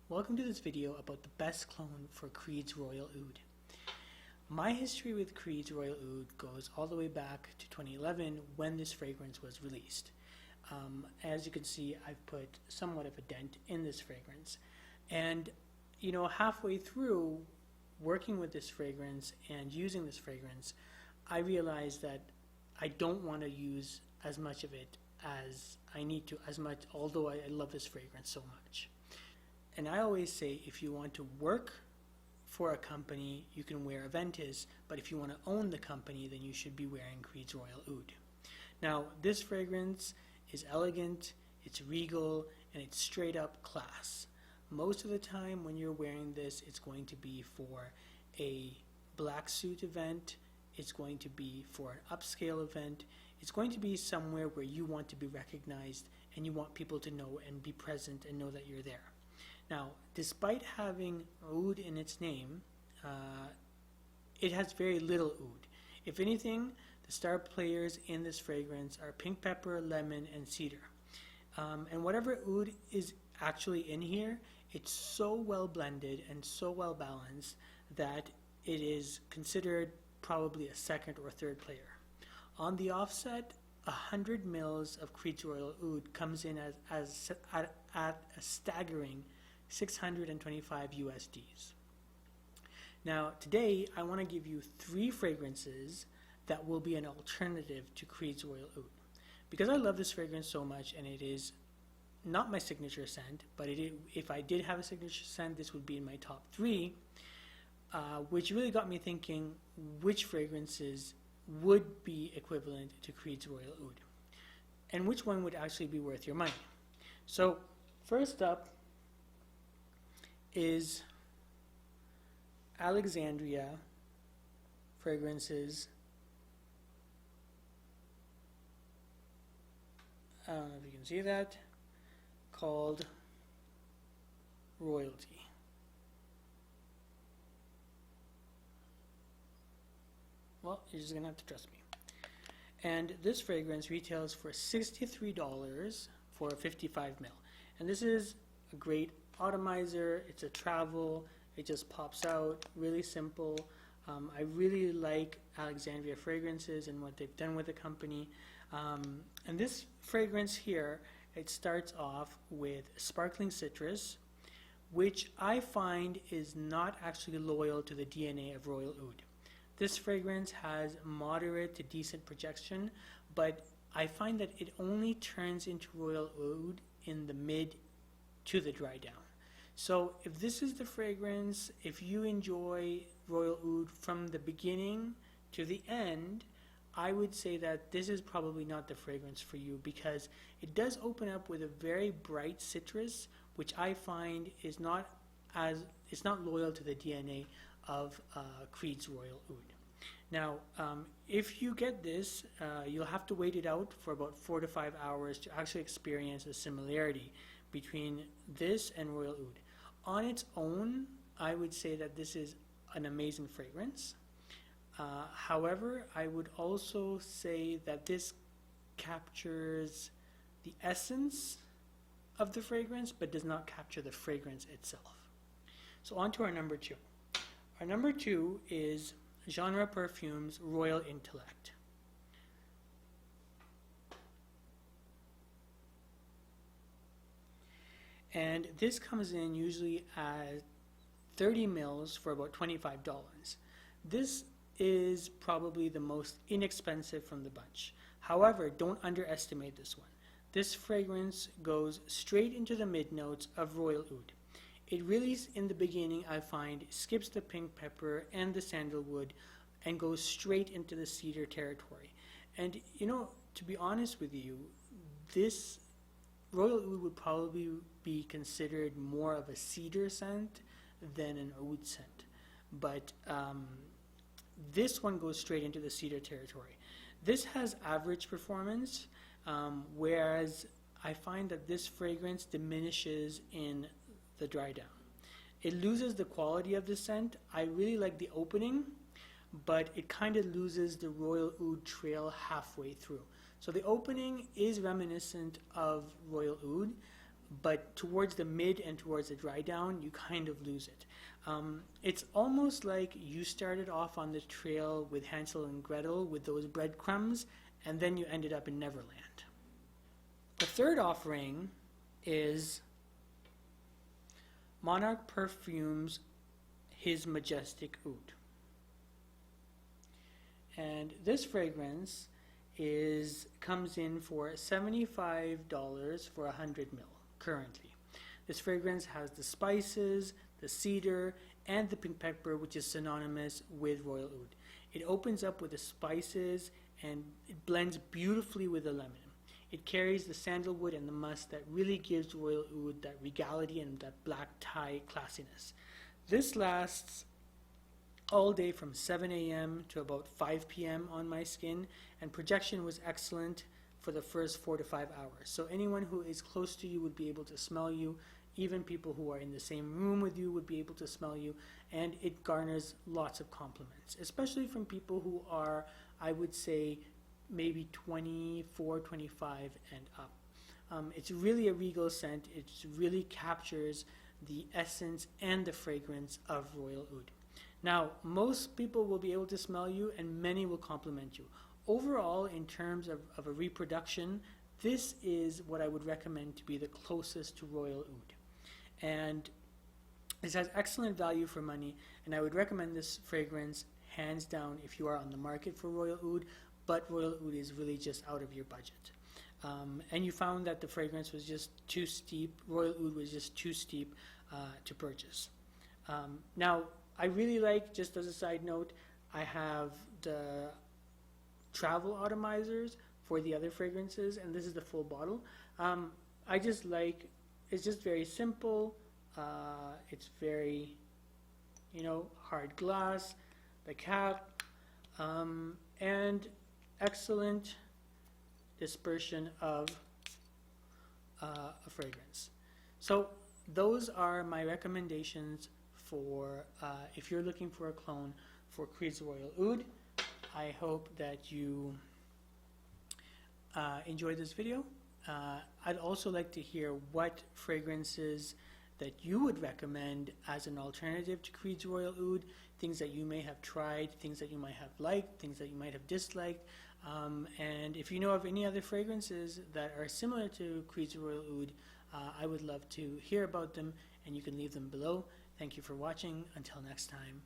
Welcome to this video about the best clone for Creed's Royal Oud. My history with Creed's Royal Oud goes all the way back to 2011 when this fragrance was released. As you can see, I've put somewhat of a dent in this fragrance. And halfway through working with this fragrance and using this fragrance, I realized that I don't want to use as much of it as I need to, although I love this fragrance so much. And I always say, if you want to work for a company, you can wear Aventus, but if you want to own the company, then you should be wearing Creed's Royal Oud. Now, this fragrance is elegant, it's regal, and it's straight up class. Most of the time when you're wearing this, it's going to be for a black suit event, it's going to be for an upscale event, it's going to be somewhere where you want to be recognized and you want people to know and be present and know that you're there. Now, despite having oud in its name, it has very little oud. If anything, the star players in this fragrance are pink pepper, lemon, and cedar. And whatever oud is actually in here, it's so well blended and so well balanced that it is considered probably a second or third player. On the offset, 100 mils of Creed's Royal Oud comes in at a staggering 625 USDs. Now, today I want to give you 3 fragrances that will be an alternative to Creed's Royal Oud. Because I love this fragrance so much, and it is not my signature scent, but if I did have a signature scent, this would be in my top 3, which really got me thinking which fragrances would be equivalent to Creed's Royal Oud, and which one would actually be worth your money. So, first up is Alexandria Fragrances. I don't know if you can see that, called Royalty. Well, you're just gonna have to trust me. And this fragrance retails for $63 for a 55 ml. And this is a great atomizer. It's a travel. It just pops out. Really simple. I really like Alexandria Fragrances and what they've done with the company. And this fragrance here, it starts off with sparkling citrus, which I find is not actually loyal to the DNA of Royal Oud. This fragrance has moderate to decent projection, but I find that it only turns into Royal Oud in the mid to the dry down. So if this is the fragrance, if you enjoy Royal Oud from the beginning to the end, I would say that this is probably not the fragrance for you, because it does open up with a very bright citrus, which I find is it's not loyal to the DNA of Creed's Royal Oud. Now, if you get this, you'll have to wait it out for about 4 to 5 hours to actually experience a similarity between this and Royal Oud. On its own, I would say that this is an amazing fragrance. However, I would also say that this captures the essence of the fragrance, but does not capture the fragrance itself. So on to our number 2. Our number 2 is Alexandria Parfums Royal Intellect. And this comes in usually at 30 mils for about $25. This is probably the most inexpensive from the bunch. However, don't underestimate this one. This fragrance goes straight into the mid notes of Royal Oud. It really, in the beginning, I find, skips the pink pepper and the sandalwood and goes straight into the cedar territory. And to be honest with you, this Royal Oud would probably be considered more of a cedar scent than an oud scent. But this one goes straight into the cedar territory. This has average performance, whereas I find that this fragrance diminishes in the dry down. It loses the quality of the scent. I really like the opening, but it kind of loses the Royal Oud trail halfway through. So the opening is reminiscent of Royal Oud, but towards the mid and towards the dry down, you kind of lose it. It's almost like you started off on the trail with Hansel and Gretel with those breadcrumbs, and then you ended up in Neverland. The third offering is Monarch Parfums His Majestic Oud. And this fragrance comes in for $75 for 100 ml currently. This fragrance has the spices, the cedar, and the pink pepper, which is synonymous with Royal Oud. It opens up with the spices and it blends beautifully with the lemon. It carries the sandalwood and the musk that really gives Royal Oud that regality and that black tie classiness. This lasts all day from 7 a.m. to about 5 p.m. on my skin, and projection was excellent for the first 4 to 5 hours. So anyone who is close to you would be able to smell you. Even people who are in the same room with you would be able to smell you, and it garners lots of compliments, especially from people who are, I would say, maybe 24, 25 and up. It's really a regal scent. It really captures the essence and the fragrance of Royal Oud. Now, most people will be able to smell you, and many will compliment you. Overall, in terms of a reproduction, this is what I would recommend to be the closest to Royal Oud. And this has excellent value for money, and I would recommend this fragrance hands down if you are on the market for Royal Oud, but Royal Oud is really just out of your budget. And you found that the fragrance was just too steep, Royal Oud was just too steep to purchase. Now, I really like, just as a side note, I have the travel atomizers for the other fragrances, and this is the full bottle. I just like, it's just very simple. It's very, hard glass, the cap, and excellent dispersion of a fragrance. So those are my recommendations for if you're looking for a clone for Creed's Royal Oud. I hope that you enjoyed this video. I'd also like to hear what fragrances that you would recommend as an alternative to Creed's Royal Oud, things that you may have tried, things that you might have liked, things that you might have disliked. And if you know of any other fragrances that are similar to Creed's Royal Oud, I would love to hear about them, and you can leave them below. Thank you for watching. Until next time.